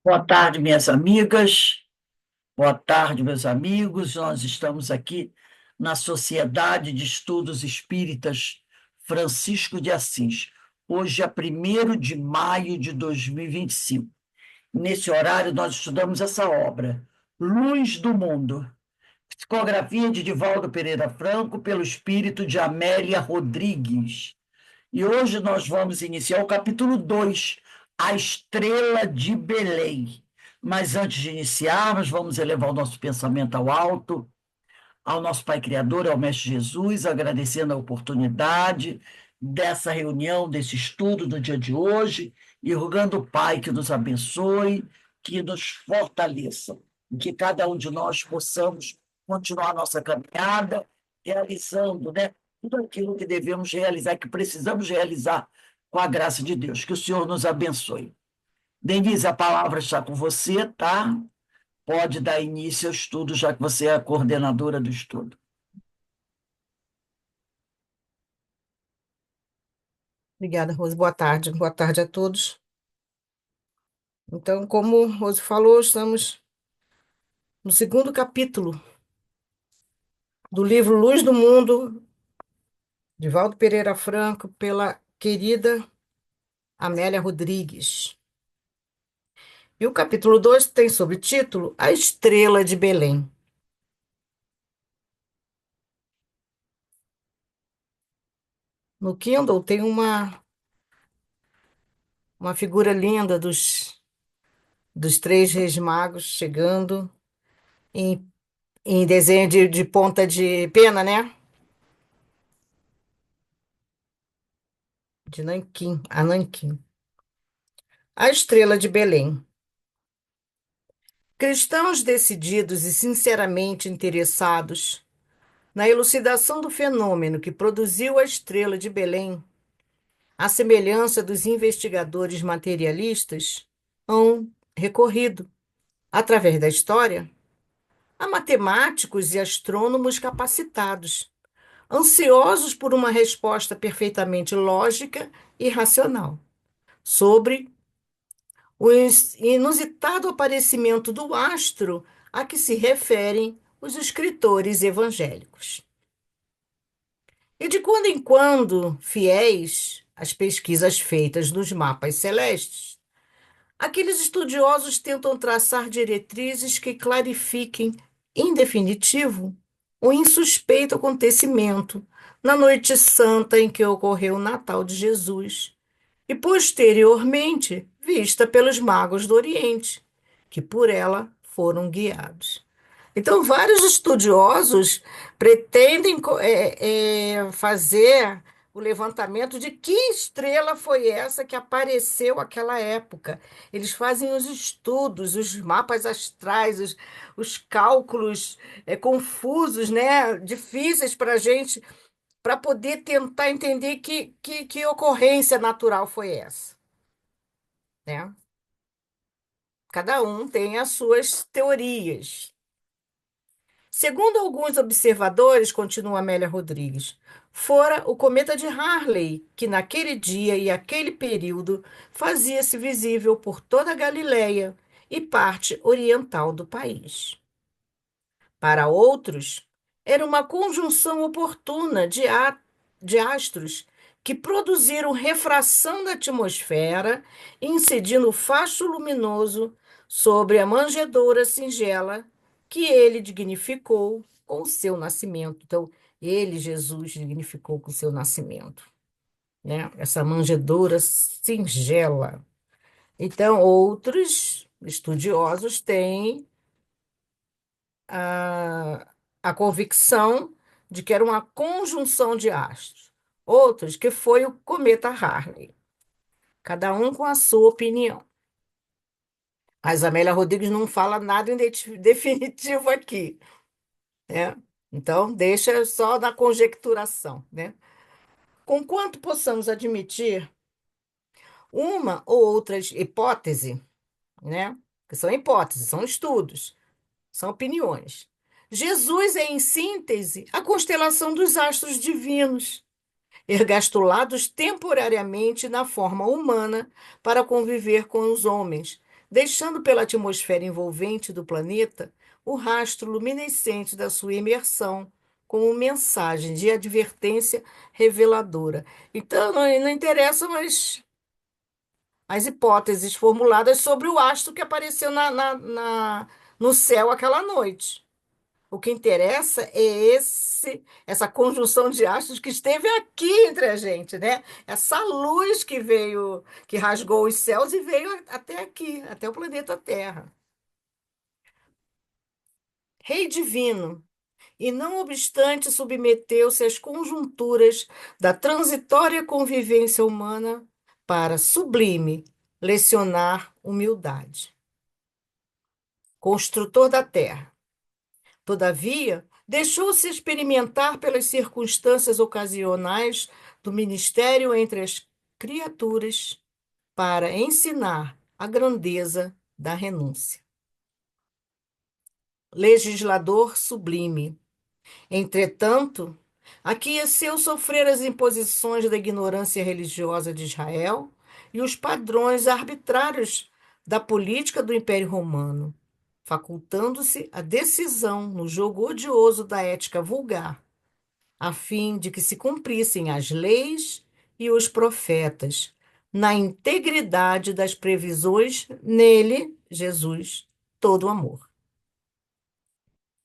Boa tarde, minhas amigas. Boa tarde, meus amigos. Nós estamos aqui na Sociedade de Estudos Espíritas Francisco de Assis. Hoje é 1º de maio de 2025. Nesse horário, nós estudamos essa obra, Luz do Mundo, psicografia de Divaldo Pereira Franco, pelo espírito de Amélia Rodrigues. E hoje nós vamos iniciar o capítulo 2, A Estrela de Belém. Mas antes de iniciarmos, vamos elevar o nosso pensamento ao alto, ao nosso Pai Criador, ao Mestre Jesus, agradecendo a oportunidade dessa reunião, desse estudo do dia de hoje, e rogando o Pai que nos abençoe, que nos fortaleça, e que cada um de nós possamos continuar a nossa caminhada, realizando, né, tudo aquilo que devemos realizar, que precisamos realizar com a graça de Deus. Que o Senhor nos abençoe. Denise, a palavra está com você, tá? Pode dar início ao estudo, já que você é a coordenadora do estudo. Obrigada, Rose. Boa tarde. Boa tarde a todos. Então, como Rose falou, estamos no segundo capítulo do livro Luz do Mundo, de Valdo Pereira Franco, pela querida Amélia Rodrigues. E o capítulo 2 tem sobre título A Estrela de Belém. No Kindle tem uma figura linda dos três reis magos chegando em, em desenho de ponta de pena, né? De nanquim, a nanquim. A Estrela de Belém. Cristãos decididos e sinceramente interessados na elucidação do fenômeno que produziu a estrela de Belém, à semelhança dos investigadores materialistas, hão recorrido, através da história, a matemáticos e astrônomos capacitados, ansiosos por uma resposta perfeitamente lógica e racional sobre o inusitado aparecimento do astro a que se referem os escritores evangélicos. E de quando em quando, fiéis às pesquisas feitas nos mapas celestes, aqueles estudiosos tentam traçar diretrizes que clarifiquem, em definitivo, o insuspeito acontecimento na noite santa em que ocorreu o Natal de Jesus e posteriormente vista pelos magos do Oriente, que por ela foram guiados. Então, vários estudiosos pretendem fazer o levantamento de que estrela foi essa que apareceu naquela época. Eles fazem os estudos, os mapas astrais, os cálculos confusos, né, difíceis para a gente, para poder tentar entender que ocorrência natural foi essa, né? Cada um tem as suas teorias. Segundo alguns observadores, continua Amélia Rodrigues, fora o cometa de Harley, que naquele dia e aquele período fazia-se visível por toda a Galileia e parte oriental do país. Para outros, era uma conjunção oportuna de astros que produziram refração da atmosfera, incidindo o facho luminoso sobre a manjedoura singela que ele dignificou com o seu nascimento. Então, ele, Jesus, dignificou com o seu nascimento, né? Essa manjedoura singela. Então, outros estudiosos têm a convicção de que era uma conjunção de astros. Outros que foi o cometa Harley. Cada um com a sua opinião. Mas a Amélia Rodrigues não fala nada definitivo aqui, né? Então, deixa só na conjecturação, né? Conquanto possamos admitir uma ou outra hipótese, né? Que são hipóteses, são estudos, são opiniões. Jesus é, em síntese, a constelação dos astros divinos, ergastulados temporariamente na forma humana para conviver com os homens, deixando pela atmosfera envolvente do planeta o rastro luminescente da sua imersão, como mensagem de advertência reveladora. Então, não interessam as hipóteses formuladas sobre o astro que apareceu no céu aquela noite. O que interessa é essa conjunção de astros que esteve aqui entre a gente, né? Essa luz que veio, que rasgou os céus e veio até aqui, até o planeta Terra. Rei divino, e não obstante submeteu-se às conjunturas da transitória convivência humana para sublime lecionar humildade. Construtor da Terra. Todavia, deixou-se experimentar pelas circunstâncias ocasionais do ministério entre as criaturas para ensinar a grandeza da renúncia. Legislador sublime. Entretanto, aqueceu sofrer as imposições da ignorância religiosa de Israel e os padrões arbitrários da política do Império Romano, facultando-se a decisão no jogo odioso da ética vulgar, a fim de que se cumprissem as leis e os profetas, na integridade das previsões nele, Jesus, todo amor.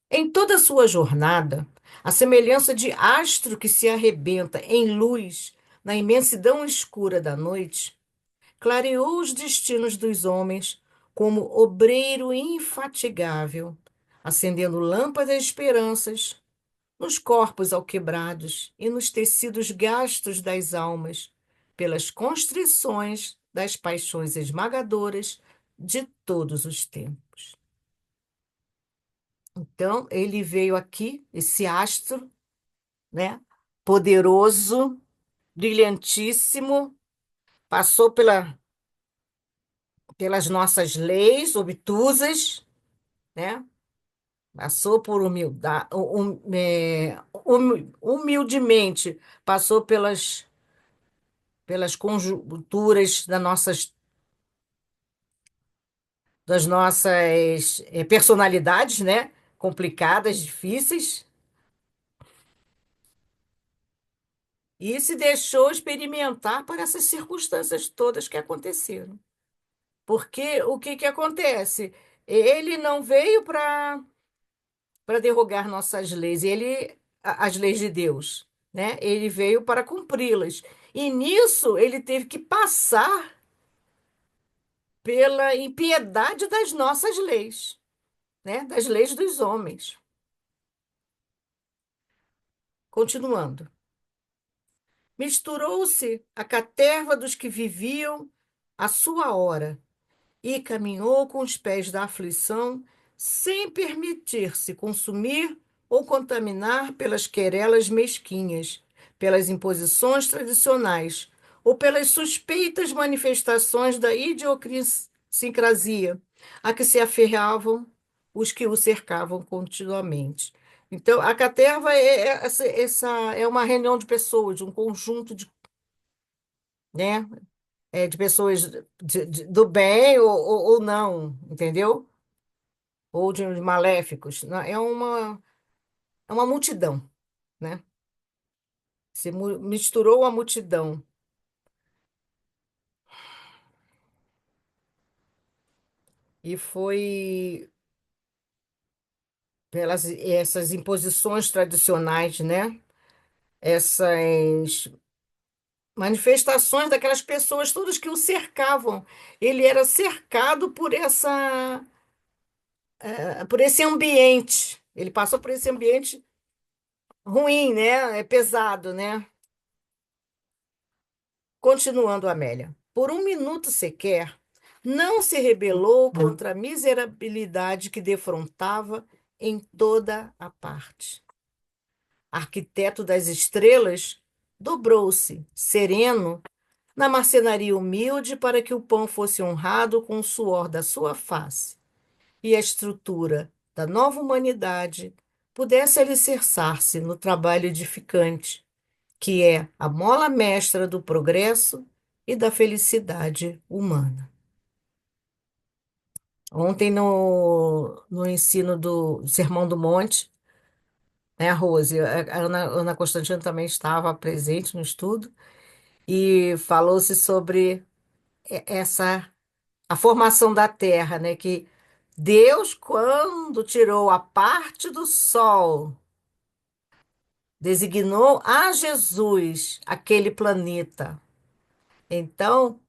Em toda a sua jornada, a semelhança de astro que se arrebenta em luz na imensidão escura da noite, clareou os destinos dos homens como obreiro infatigável, acendendo lâmpadas de esperanças nos corpos alquebrados e nos tecidos gastos das almas, pelas constrições das paixões esmagadoras de todos os tempos. Então, ele veio aqui, esse astro, né? Poderoso, brilhantíssimo, passou pelas nossas leis obtusas, né? Passou por humildade, humildemente, passou pelas conjunturas das nossas personalidades, né? Complicadas, difíceis, e se deixou experimentar por essas circunstâncias todas que aconteceram. Porque o que que acontece? Ele não veio para derrogar nossas leis, as leis de Deus, né? Ele veio para cumpri-las. E nisso ele teve que passar pela impiedade das nossas leis, né? Das leis dos homens. Continuando. Misturou-se a caterva dos que viviam a sua hora e caminhou com os pés da aflição, sem permitir-se consumir ou contaminar pelas querelas mesquinhas, pelas imposições tradicionais ou pelas suspeitas manifestações da idiosincrasia a que se aferravam os que o cercavam continuamente. Então, a caterva é uma reunião de pessoas, de um conjunto né? De pessoas do bem ou não, entendeu? Ou de maléficos. É uma multidão, né? Se misturou a multidão e foi pelas essas imposições tradicionais, né? Essas manifestações daquelas pessoas todas que o cercavam. Ele era cercado por esse ambiente. Ele passou por esse ambiente ruim, né? É pesado, né? Continuando Amélia. Por um minuto sequer, não se rebelou contra a miserabilidade que defrontava em toda a parte. Arquiteto das estrelas, dobrou-se, sereno, na marcenaria humilde para que o pão fosse honrado com o suor da sua face e a estrutura da nova humanidade pudesse alicerçar-se no trabalho edificante que é a mola mestra do progresso e da felicidade humana. Ontem no ensino do Sermão do Monte, né, Rose? A Ana Constantino também estava presente no estudo e falou-se sobre essa a formação da Terra, né? Que Deus, quando tirou a parte do Sol, designou a Jesus aquele planeta. Então,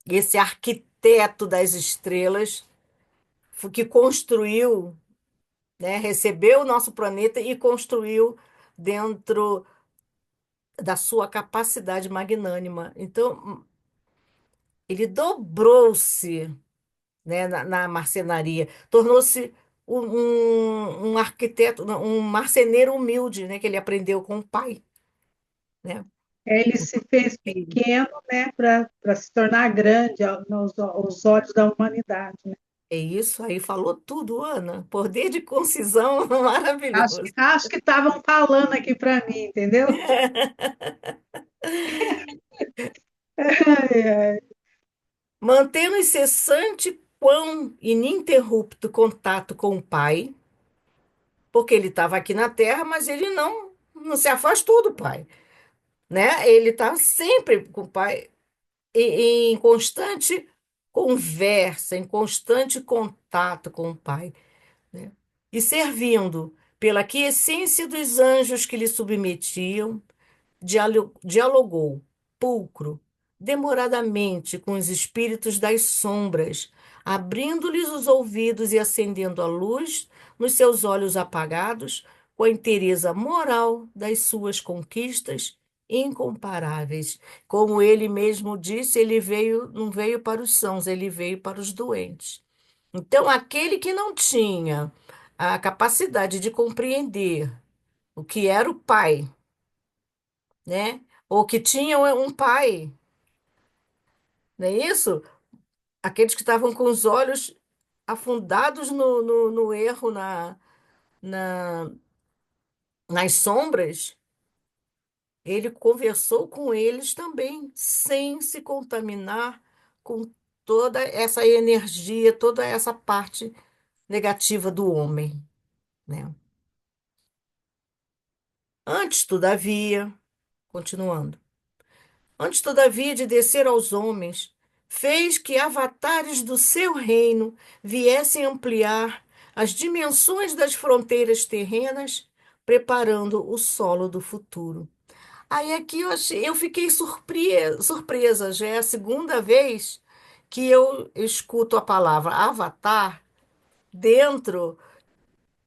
esse arquiteto das estrelas que construiu, né, recebeu o nosso planeta e construiu dentro da sua capacidade magnânima. Então, ele dobrou-se, né, na marcenaria, tornou-se um arquiteto, não, um marceneiro humilde, né, que ele aprendeu com o pai, né? Ele se fez Filho. pequeno, né, para se tornar grande aos olhos da humanidade, né? É isso aí, falou tudo, Ana. Poder de concisão maravilhoso. Acho que estavam falando aqui para mim, entendeu? Mantendo incessante quão ininterrupto contato com o pai, porque ele estava aqui na Terra, mas ele não se afastou do pai, né? Ele estava sempre com o pai em constante conversa, em constante contato com o pai, né? E servindo pela quiescência dos anjos que lhe submetiam, dialogou, pulcro, demoradamente com os espíritos das sombras, abrindo-lhes os ouvidos e acendendo a luz nos seus olhos apagados, com a inteireza moral das suas conquistas incomparáveis. Como ele mesmo disse, ele veio, não veio para os sãos, ele veio para os doentes. Então, aquele que não tinha a capacidade de compreender o que era o pai, né? Ou que tinham um pai, não é isso? Aqueles que estavam com os olhos afundados no erro, na- nas sombras, ele conversou com eles também, sem se contaminar com toda essa energia, toda essa parte negativa do homem, né? Antes, todavia, continuando. Antes, todavia, de descer aos homens, fez que avatares do seu reino viessem ampliar as dimensões das fronteiras terrenas, preparando o solo do futuro. Aí aqui eu fiquei surpresa, já é a segunda vez que eu escuto a palavra avatar dentro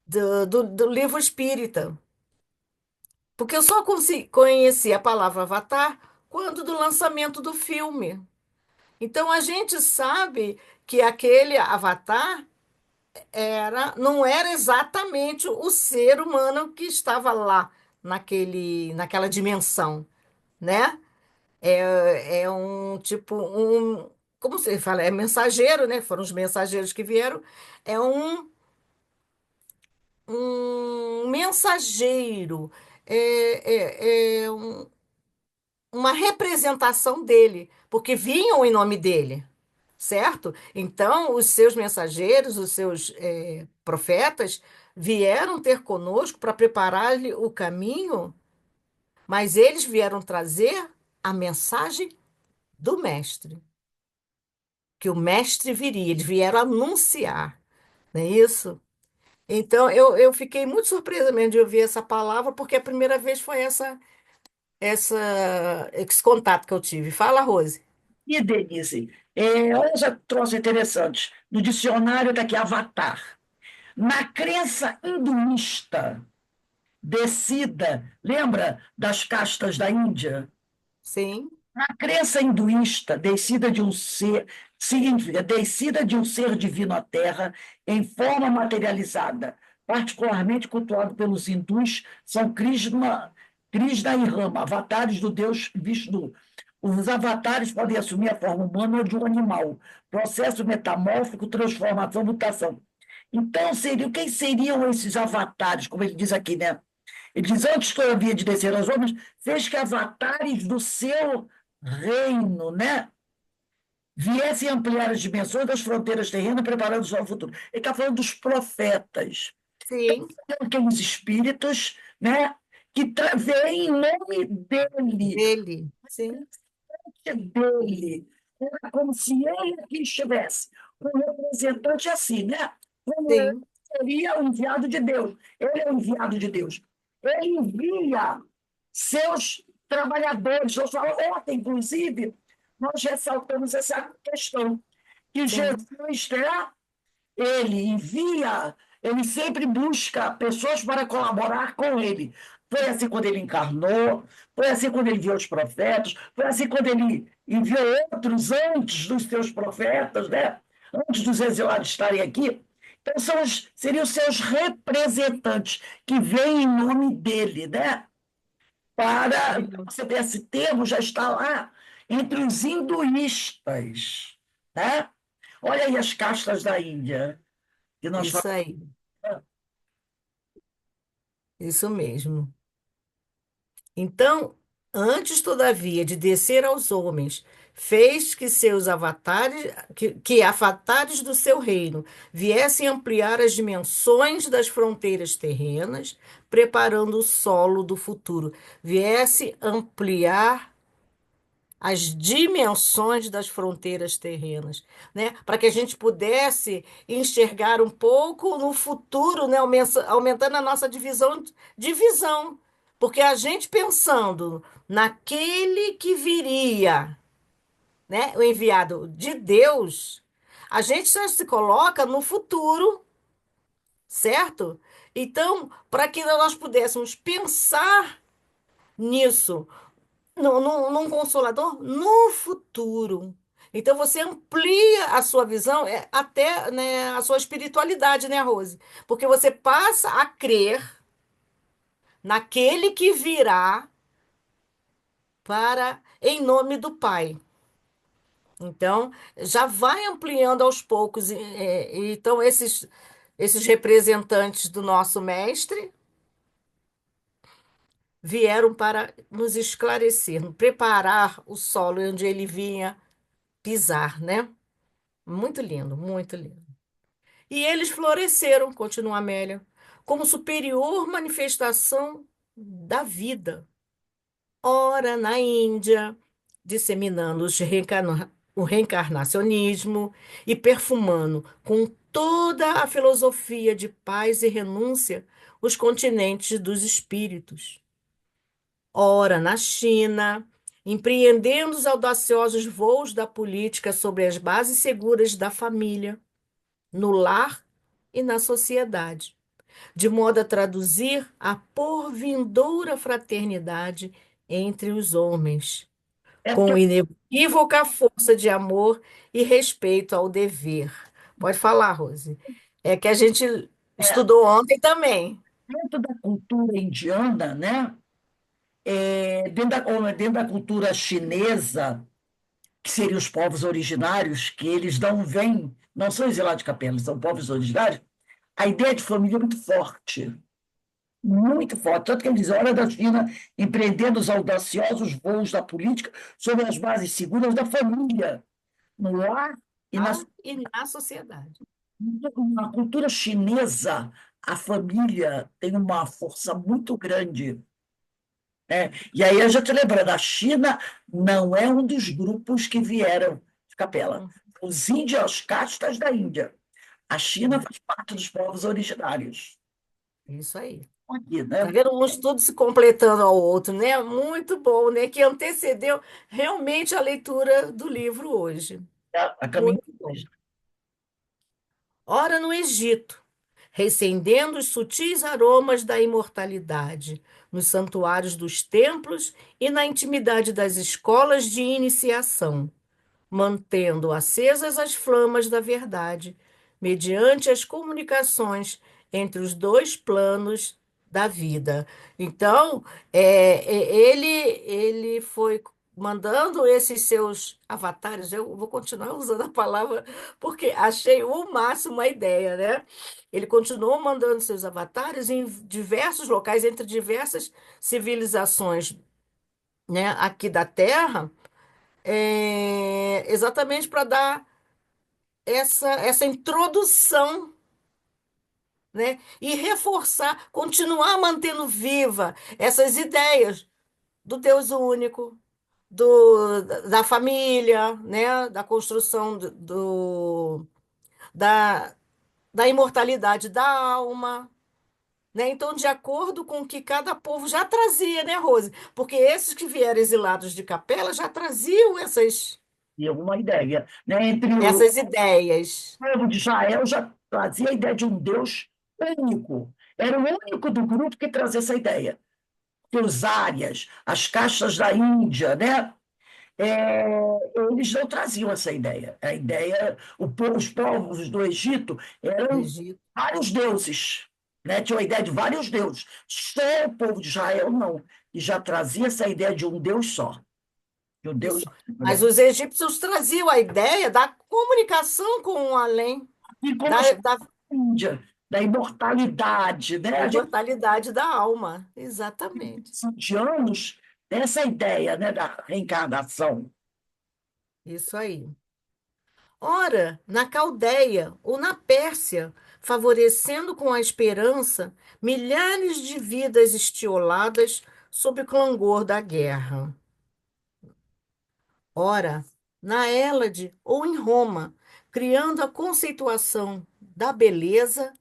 do livro espírita. Porque eu só conheci a palavra avatar quando do lançamento do filme. Então a gente sabe que aquele avatar não era exatamente o ser humano que estava lá naquela dimensão, né? É um tipo como você fala, é mensageiro, né? Foram os mensageiros que vieram. É um mensageiro, uma representação dele, porque vinham em nome dele. Certo? Então, os seus mensageiros, os seus profetas, vieram ter conosco para preparar-lhe o caminho, mas eles vieram trazer a mensagem do Mestre, que o Mestre viria, eles vieram anunciar, não é isso? Então, eu fiquei muito surpresa mesmo de ouvir essa palavra, porque a primeira vez foi essa, esse contato que eu tive. Fala, Rose. E, Denise, olha essa troço interessante. No dicionário está aqui, avatar. Na crença hinduísta, descida, lembra das castas da Índia? Sim, Na crença hinduísta, descida de um ser, significa descida de um ser divino à Terra em forma materializada, particularmente cultuado pelos hindus, são Krishna e Rama, avatares do deus Vishnu. Os avatares podem assumir a forma humana ou de um animal, processo metamórfico, transformação, mutação. Então, quem seriam esses avatares, como ele diz aqui, né? Ele diz, antes que eu havia de descer aos homens, fez que avatares do seu reino, né? viessem ampliar as dimensões das fronteiras terrenas, preparando-os ao futuro. Ele está falando dos profetas, Sim, aqueles espíritos, né, que vêm em nome dele, dele. Sim, dele. Era como se ele aqui estivesse, um representante assim, né? Como ele sim, seria o enviado de Deus. Ele é o enviado de Deus. Ele envia seus trabalhadores. Ontem, inclusive, nós ressaltamos essa questão, que sim, Jesus, né, ele envia, ele sempre busca pessoas para colaborar com ele. Foi assim quando ele encarnou, foi assim quando ele enviou os profetas, foi assim quando ele enviou outros antes dos seus profetas, né? Antes dos exilados estarem aqui. Então, seriam os seus representantes que vêm em nome dele, né? Para sim. você ver, esse termo já está lá entre os hinduístas, né? Olha aí as castas da Índia que nós Isso falamos. aí, isso mesmo. Então, antes, todavia, de descer aos homens, fez que seus avatares, que avatares do seu reino viessem ampliar as dimensões das fronteiras terrenas, preparando o solo do futuro. Viesse ampliar as dimensões das fronteiras terrenas, né? Para que a gente pudesse enxergar um pouco no futuro, né? Aumentando a nossa divisão. Porque a gente pensando naquele que viria, né? O enviado de Deus, a gente já se coloca no futuro, certo? Então, para que nós pudéssemos pensar nisso, num consolador no futuro. Então você amplia a sua visão, até, né, a sua espiritualidade, né, Rose? Porque você passa a crer naquele que virá para em nome do Pai. Então já vai ampliando aos poucos. Então esses representantes do nosso mestre vieram para nos esclarecer, preparar o solo onde ele vinha pisar, né? Muito lindo, muito lindo. E eles floresceram, continua Amélia, como superior manifestação da vida. Ora, na Índia, disseminando o reencarnacionismo e perfumando com toda a filosofia de paz e renúncia os continentes dos espíritos. Ora, na China, empreendendo os audaciosos voos da política sobre as bases seguras da família no lar e na sociedade, de modo a traduzir a porvindoura fraternidade entre os homens, É porque com inequívoca força de amor e respeito ao dever. Pode falar, Rose. É que a gente é, estudou ontem também. dentro da cultura indiana, né? Dentro da cultura chinesa, que seriam os povos originários, que eles não vêm, não são exilados de capela, são povos originários, a ideia de família é muito forte. Muito forte. Tanto que ele diz, a hora da China empreendendo os audaciosos voos da política sobre as bases seguras da família, no lar e E na sociedade. na cultura chinesa, a família tem uma força muito grande. Né? E aí a gente lembra, a China não é um dos grupos que vieram de capela. Hum, Os índios castas da Índia. A China hum, faz parte dos povos originários. Isso aí. Aqui, Tá né? vendo? Um estudo se completando ao outro, né? Muito bom, né? Que antecedeu realmente a leitura do livro hoje. A caminho. Muito bom. Ora, no Egito, recendendo os sutis aromas da imortalidade, nos santuários dos templos e na intimidade das escolas de iniciação, mantendo acesas as flamas da verdade, mediante as comunicações entre os dois planos da vida. Então, ele foi mandando esses seus avatares, eu vou continuar usando a palavra, porque achei o máximo a ideia, né? Ele continuou mandando seus avatares em diversos locais, entre diversas civilizações, né, aqui da Terra, exatamente para dar essa introdução, né? E reforçar, continuar mantendo viva essas ideias do Deus único, da família, né? Da construção da, da imortalidade da alma. Né? Então, de acordo com o que cada povo já trazia, né, Rose? Porque esses que vieram exilados de Capela já traziam E uma ideia, né? Entre o essas ideias. povo de Israel já trazia a ideia de um Deus único. Era o único do grupo que trazia essa ideia. Que os árias, as castas da Índia, né? É, eles não traziam essa ideia. A ideia, os povos do Egito Do eram Egito. vários deuses, né? Tinham a ideia de vários deuses. Só o povo de Israel não, e já trazia essa ideia de um Deus só, de um Deus Isso. Mas né? os egípcios traziam a ideia da comunicação com o além, E como a da Índia, da imortalidade, né? A gente imortalidade da alma. Exatamente. de anos dessa ideia, né, da reencarnação. Isso aí. Ora, na Caldeia ou na Pérsia, favorecendo com a esperança milhares de vidas estioladas sob o clangor da guerra. Ora, na Hélade ou em Roma, criando a conceituação da beleza,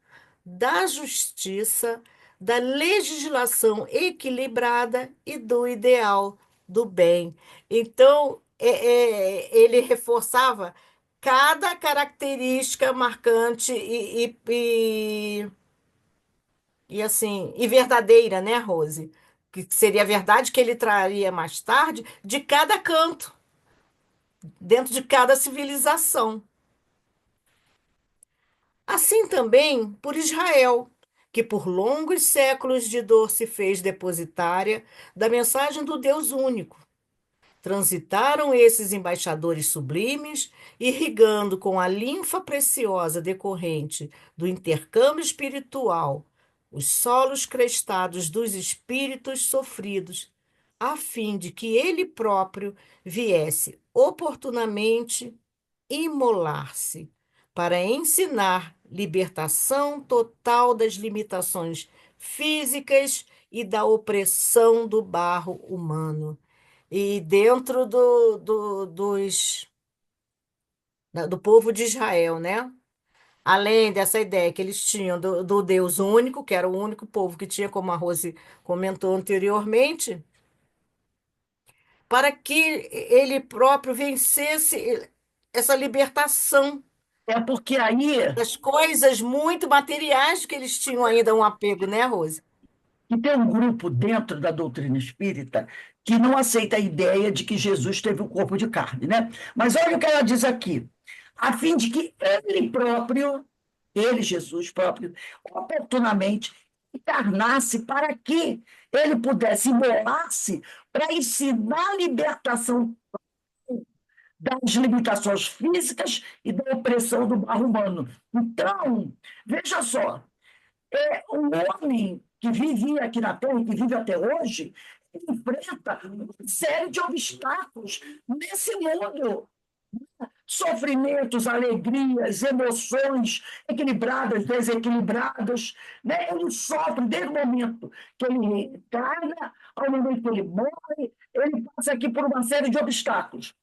da justiça, da legislação equilibrada e do ideal do bem. Então, ele reforçava cada característica marcante assim, e verdadeira, né, Rose? Que seria a verdade que ele traria mais tarde de cada canto dentro de cada civilização. Assim também por Israel, que por longos séculos de dor se fez depositária da mensagem do Deus único. Transitaram esses embaixadores sublimes, irrigando com a linfa preciosa decorrente do intercâmbio espiritual os solos crestados dos espíritos sofridos, a fim de que ele próprio viesse oportunamente imolar-se para ensinar libertação total das limitações físicas e da opressão do barro humano. E dentro do povo de Israel, né? Além dessa ideia que eles tinham do Deus único, que era o único povo que tinha, como a Rose comentou anteriormente, para que ele próprio vencesse essa libertação É porque aí das coisas muito materiais que eles tinham ainda um apego, né, Rose? que tem um grupo dentro da doutrina espírita que não aceita a ideia de que Jesus teve um corpo de carne, né? Mas olha o que ela diz aqui, a fim de que ele próprio, ele, Jesus próprio, oportunamente encarnasse para que ele pudesse imolar-se para ensinar a libertação das limitações físicas e da opressão do barro humano. Então, veja só, o homem que vivia aqui na Terra, que vive até hoje, enfrenta uma série de obstáculos nesse mundo. Sofrimentos, alegrias, emoções equilibradas, desequilibradas. Né? Ele sofre desde o momento que ele reencarna ao momento que ele morre, ele passa aqui por uma série de obstáculos.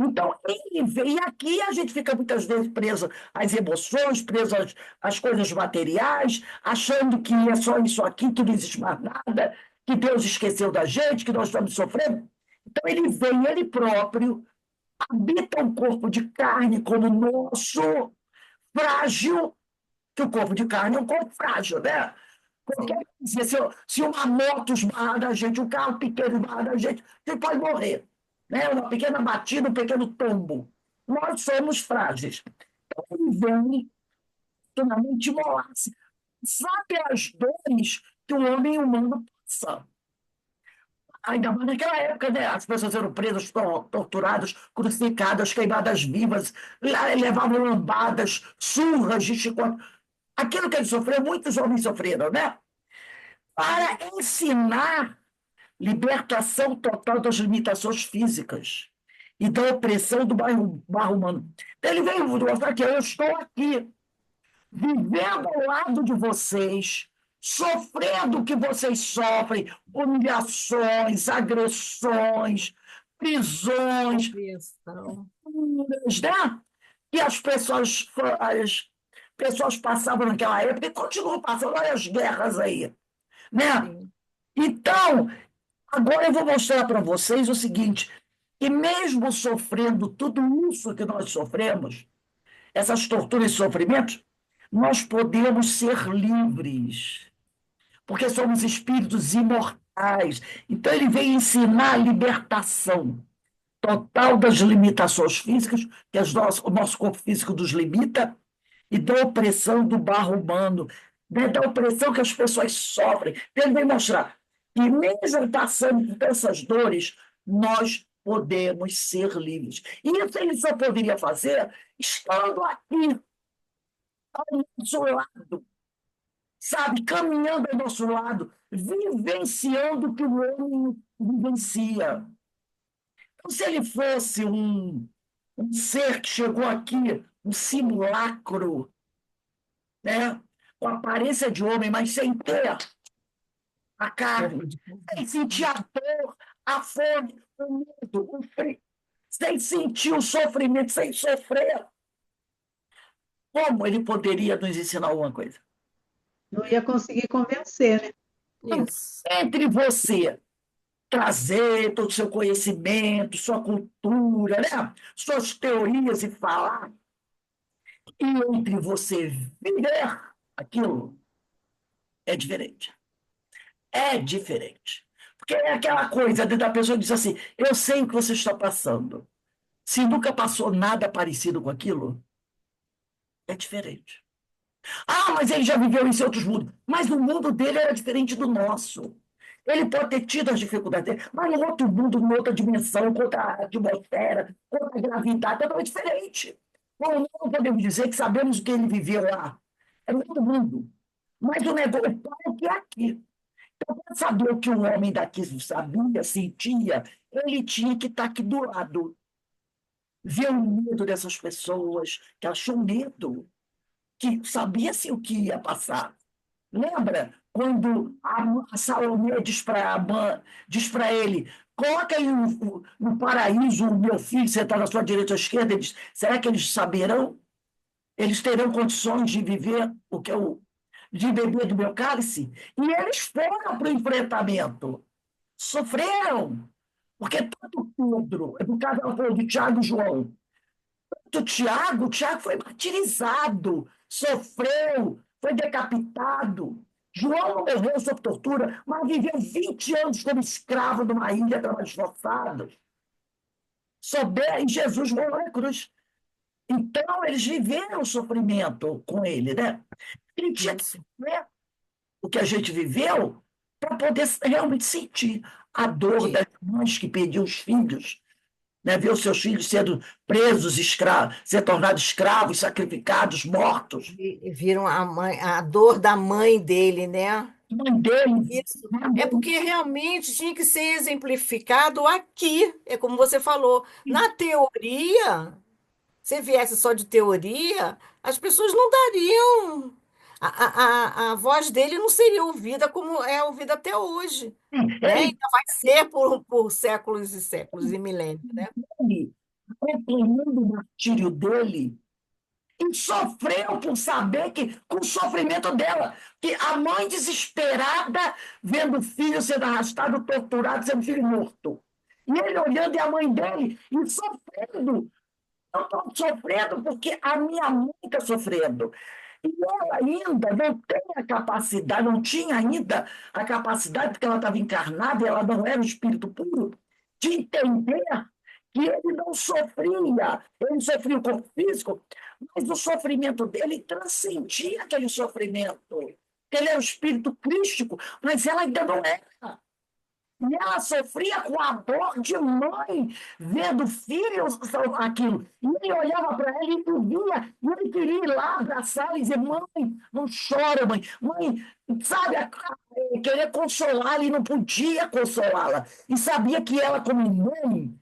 Então, ele vem e aqui a gente fica muitas vezes preso às emoções, preso às coisas materiais, achando que é só isso aqui, que não existe mais nada, que Deus esqueceu da gente, que nós estamos sofrendo. Então, ele vem, ele próprio, habita um corpo de carne como o nosso, frágil, que o corpo de carne é um corpo frágil, né? Qualquer Sim. coisa, se uma moto esbarra na gente, um carro pequeno esbarra na gente, a gente pode morrer. Né? Uma pequena batida, um pequeno tombo. Nós somos frágeis. Então, ele vem finalmente imolar-se. Sabe as dores que o homem humano passa? Ainda mais naquela época, né? As pessoas eram presas, torturadas, crucificadas, queimadas vivas, levavam lambadas, surras de chicote. Aquilo que ele sofreu, muitos homens sofreram, né? Para ensinar libertação total das limitações físicas e da opressão do barro humano. Então, ele veio mostrar que eu estou aqui, vivendo ao lado de vocês, sofrendo o que vocês sofrem, humilhações, agressões, prisões, Compreensão. né? Que as pessoas passavam naquela época e continuam passando, olha as guerras aí, né? Sim. Então, agora eu vou mostrar para vocês o seguinte, que mesmo sofrendo tudo isso que nós sofremos, essas torturas e sofrimentos, nós podemos ser livres, porque somos espíritos imortais. Então, ele veio ensinar a libertação total das limitações físicas, que o nosso corpo físico nos limita, e da opressão do barro humano, né, da opressão que as pessoas sofrem. Então, ele vem mostrar que, mesmo passando por essas dores, nós podemos ser livres. E isso ele só poderia fazer estando aqui, ao nosso lado, sabe, caminhando ao nosso lado, vivenciando o que o homem vivencia. Então, se ele fosse um ser que chegou aqui, um simulacro, né, com aparência de homem, mas sem ter a carne, sem sentir a dor, a fome, o medo, o frio, sem sentir o sofrimento, sem sofrer, como ele poderia nos ensinar alguma coisa? Não ia conseguir convencer, né? Isso. Entre você trazer todo o seu conhecimento, sua cultura, né? Suas teorias e falar, e entre você viver aquilo, é diferente. É diferente. Porque é aquela coisa da pessoa que diz assim: eu sei o que você está passando. Se nunca passou nada parecido com aquilo, é diferente. Ah, mas ele já viveu isso em outros mundos. Mas o mundo dele era diferente do nosso. Ele pode ter tido as dificuldades dele, mas em outro mundo, em outra dimensão, com outra atmosfera, com outra gravidade, é totalmente diferente. Bom, não podemos dizer que sabemos o que ele viveu lá. É outro mundo. Mas o negócio é que é aqui. Então, para saber o que o homem daqui sabia, sentia, ele tinha que estar aqui do lado. Ver o medo dessas pessoas, que elas tinham medo, que sabia-se o que ia passar. Lembra quando a Salomé diz para ele: coloca aí no paraíso o meu filho sentado à sua direita ou à esquerda? Ele diz: será que eles saberão? Eles terão condições de viver o que eu, de beber do meu cálice? E eles foram para o enfrentamento, sofreram, porque tanto Pedro, no caso ela falou de Tiago e João, o Tiago foi martirizado, sofreu, foi decapitado. João não morreu sob tortura, mas viveu 20 anos como escravo numa ilha, trabalhos forçados. E Jesus morreu na cruz. Então, eles viveram o sofrimento com ele, né? Ele tinha que Isso. ver o que a gente viveu para poder realmente sentir a dor E, das mães que perdiam os filhos, né? Ver os seus filhos sendo presos, ser tornados escravos, sacrificados, mortos. viram a mãe, a dor da mãe dele, né? A mãe dele, Isso. né? É porque realmente tinha que ser exemplificado aqui. É como você falou. Na teoria, se viesse só de teoria, as pessoas não dariam. A voz dele não seria ouvida como é ouvida até hoje, né? Ele, Ainda vai ser por séculos e séculos e milênios, né? ele, acompanhando o martírio dele, e sofreu por saber que, com o sofrimento dela, que a mãe desesperada, vendo o filho sendo arrastado, torturado, sendo filho morto. E ele olhando e a mãe dele, e sofrendo. Eu estou sofrendo porque a minha mãe está sofrendo. E ela ainda não tem a capacidade, não tinha ainda a capacidade, porque ela estava encarnada e ela não era um espírito puro, de entender que ele não sofria, ele sofria o corpo físico, mas o sofrimento dele transcendia aquele sofrimento. Ele era um espírito crístico, mas ela ainda não era. E ela sofria com a dor de mãe, vendo filho aquilo. E ele olhava para ela e não via, e ele queria ir lá abraçar e dizer: mãe, não chora, mãe. Mãe, sabe, queria consolá-la e não podia consolá-la. E sabia que ela, como mãe,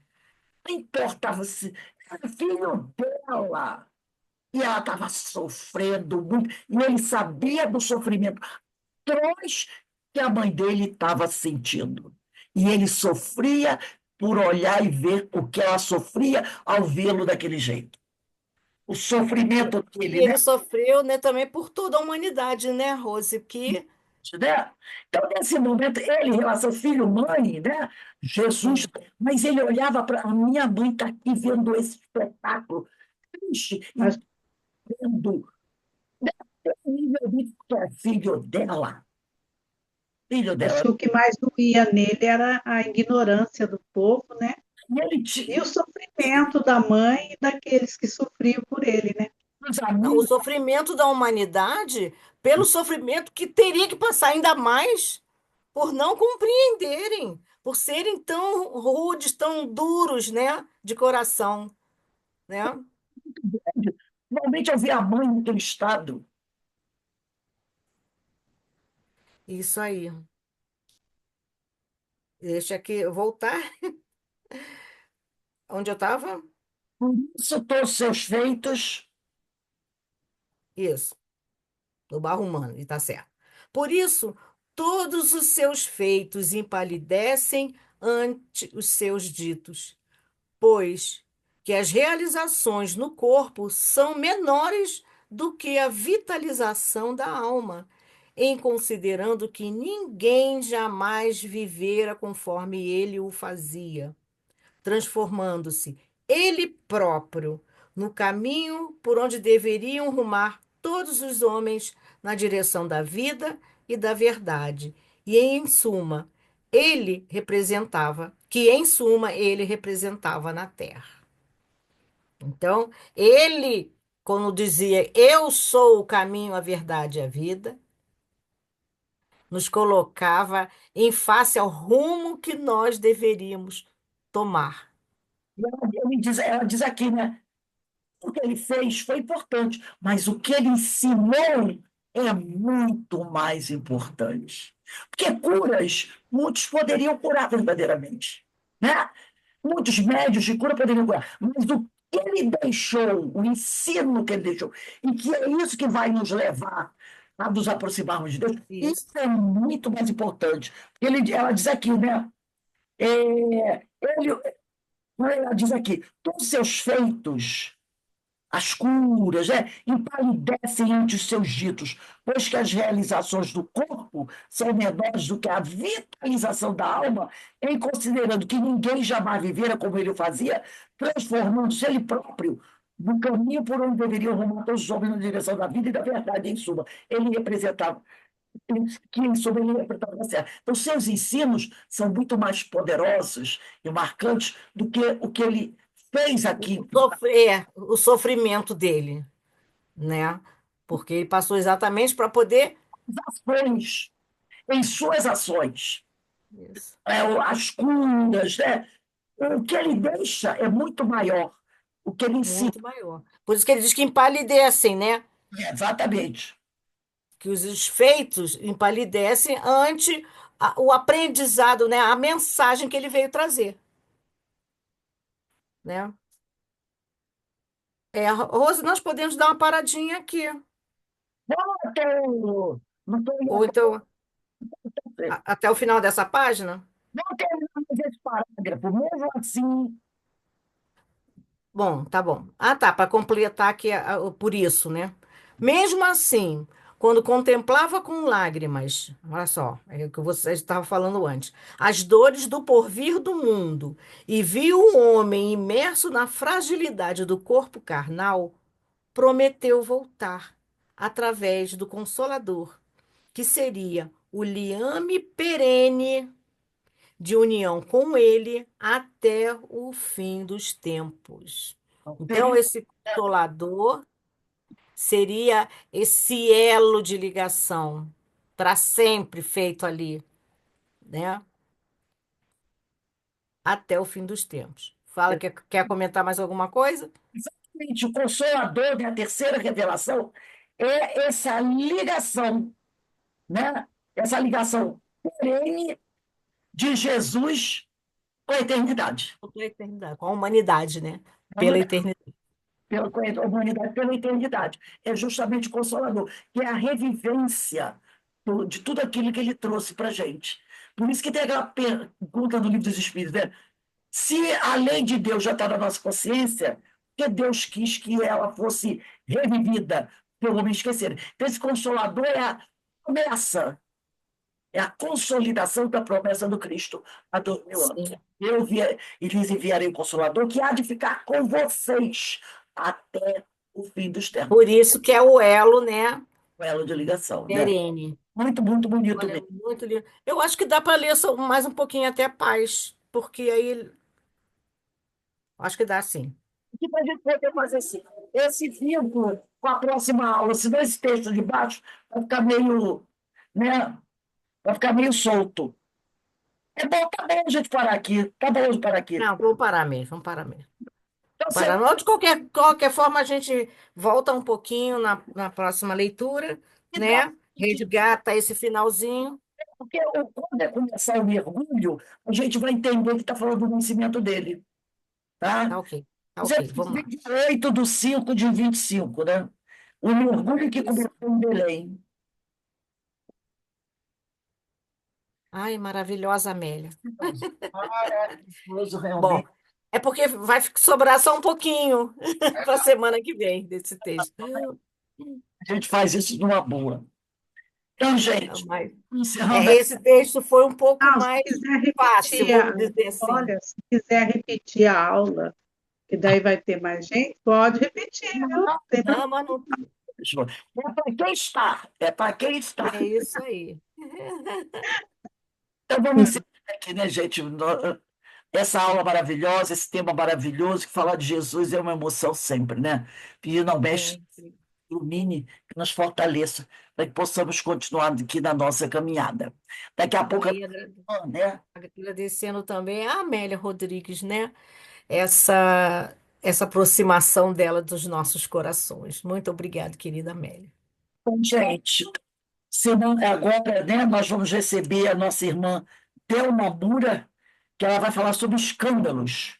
Não importava se era filho dela. E ela estava sofrendo muito, e ele sabia do sofrimento atroz que a mãe dele estava sentindo. E ele sofria por olhar e ver o que ela sofria ao vê-lo daquele jeito. O sofrimento dele, E né? ele sofreu, né, também por toda a humanidade, né, Rose? Que, Né? Então, nesse momento, ele, em relação filho-mãe, né? Jesus, sim, mas ele olhava para a minha mãe está aqui vendo esse espetáculo triste e Acho, vendo, né? Terrível de que é filho dela. Filho acho dela. que o que mais doía nele era a ignorância do povo, né? E ele E tinha o sofrimento da mãe e daqueles que sofriam por ele, né? os o amigos. sofrimento da humanidade pelo sofrimento que teria que passar ainda mais por não compreenderem, por serem tão rudes, tão duros, né, de coração, né? Normalmente eu vi a mãe naquele estado. Isso aí. Deixa aqui eu voltar onde eu estava. Por isso, todos os seus feitos. Isso, no barro humano, e tá certo. Por isso, todos os seus feitos empalidecem ante os seus ditos, pois que as realizações no corpo são menores do que a vitalização da alma, em considerando que ninguém jamais vivera conforme ele o fazia, transformando-se ele próprio no caminho por onde deveriam rumar todos os homens na direção da vida e da verdade. E em suma, ele representava na terra. Então, ele, quando dizia eu sou o caminho, a verdade e a vida, nos colocava em face ao rumo que nós deveríamos tomar. Ela diz aqui, né? O que ele fez foi importante, mas o que ele ensinou é muito mais importante. Porque curas, muitos poderiam curar verdadeiramente, né? Muitos médios de cura poderiam curar, mas o que ele deixou, o ensino que ele deixou, e que é isso que vai nos levar a nos aproximarmos de Deus, isso Isso. é muito mais importante. Ela diz aqui, né? Ele, ela diz aqui, todos os seus feitos as curas, né, empalidecem ante os seus ditos, pois que as realizações do corpo são menores do que a vitalização da alma, em considerando que ninguém jamais vivera como ele o fazia, transformando-se ele próprio no caminho por onde deveriam rumar todos os homens na direção da vida e da verdade, em suma. Ele representava, que em suma ele representava a certo. Então, seus ensinos são muito mais poderosos e marcantes do que o que ele fez aqui. O sofrimento dele, né? Porque ele passou exatamente para poder. Ações, em suas ações, Isso. as curas, né? O que ele deixa é muito maior. O que ele ensina, Muito maior. Por isso que ele diz que empalidecem, né? exatamente. Que os feitos empalidecem ante o aprendizado, né? A mensagem que ele veio trazer, né? Rose, nós podemos dar uma paradinha aqui. Não tenho, não Ou tenho, então, até o final dessa página. não tenho mais esse parágrafo. Mesmo assim, Bom, tá bom. Ah, tá, para completar aqui por isso, né? Mesmo assim, quando contemplava com lágrimas, olha só, é o que você estava falando antes, as dores do porvir do mundo, e viu o homem imerso na fragilidade do corpo carnal, prometeu voltar através do Consolador, que seria o liame perene de união com ele até o fim dos tempos. Então, seria esse consolador seria esse elo de ligação para sempre feito ali, né? Até o fim dos tempos. Fala, quer comentar mais alguma coisa? exatamente o consolador da terceira revelação é essa ligação, né? Essa ligação perene de Jesus com a eternidade. Com a eternidade, com a humanidade, né? A Pela eternidade. com a humanidade pela eternidade. É justamente o Consolador, que é a revivência de tudo aquilo que ele trouxe para a gente. Por isso que tem aquela pergunta no Livro dos Espíritos, né? Se a lei de Deus já está na nossa consciência, por que Deus quis que ela fosse revivida pelo homem esquecer? Então, esse Consolador é a promessa, é a consolidação da promessa do Cristo há 2000 anos. Sim. E lhes enviarei o Consolador que há de ficar com vocês até o fim dos tempos. Por isso que é o elo, né? O elo de ligação, né? Perene. Muito, muito bonito Olha, mesmo. muito lindo. Eu acho que dá para ler mais um pouquinho até paz, porque aí acho que dá sim. O que a gente poder fazer assim? Esse vínculo com a próxima aula, senão esse texto de baixo vai ficar meio, né? Vai ficar meio solto. É bom, tá bom a gente parar aqui. Tá bom de parar aqui. Não, vamos parar mesmo, vamos parar mesmo. Então, Parar. semana Não, de qualquer forma, a gente volta um pouquinho na próxima leitura, que dá, né? Resgata esse finalzinho. porque quando é começar o mergulho, a gente vai entender que está falando do nascimento dele, tá? Tá ok, tá Isso é ok, vamos lá. 28/5/25, né? O mergulho que Isso. começou em Belém. Ai, maravilhosa Amélia. Maravilhoso, Bom, realmente. é porque vai sobrar só um pouquinho para a semana que vem desse texto. A gente faz isso numa boa. Então, Não, gente, mas encerrando aqui. esse texto foi um pouco Não, se mais quiser fácil, repetir, vamos dizer assim. olha, se quiser repetir a aula, que daí vai ter mais gente, pode repetir, viu? Não tem problema. Não, mas não É para quem está. É para quem está. é isso aí. Então, vamos encerrar aqui, né, gente? Essa aula maravilhosa, esse tema maravilhoso, que falar de Jesus é uma emoção sempre, né? Pedindo ao Mestre Sempre. que ilumine, que nos fortaleça, para que possamos continuar aqui na nossa caminhada. Daqui a pouco, E né? agradecendo também a Amélia Rodrigues, né? Essa aproximação dela dos nossos corações. Muito obrigada, querida Amélia. Bom, gente, agora, né, nós vamos receber a nossa irmã Thelma Mura, que ela vai falar sobre escândalos.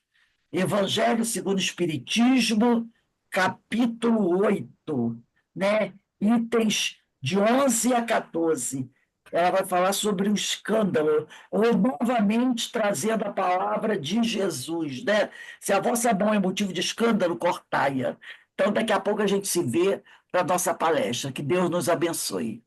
Evangelho segundo o Espiritismo, capítulo 8, né? Itens de 11 a 14. Ela vai falar sobre o escândalo, ou novamente trazendo a palavra de Jesus, né? Se a vossa mão é motivo de escândalo, cortai-a. Então, daqui a pouco a gente se vê para a nossa palestra. Que Deus nos abençoe.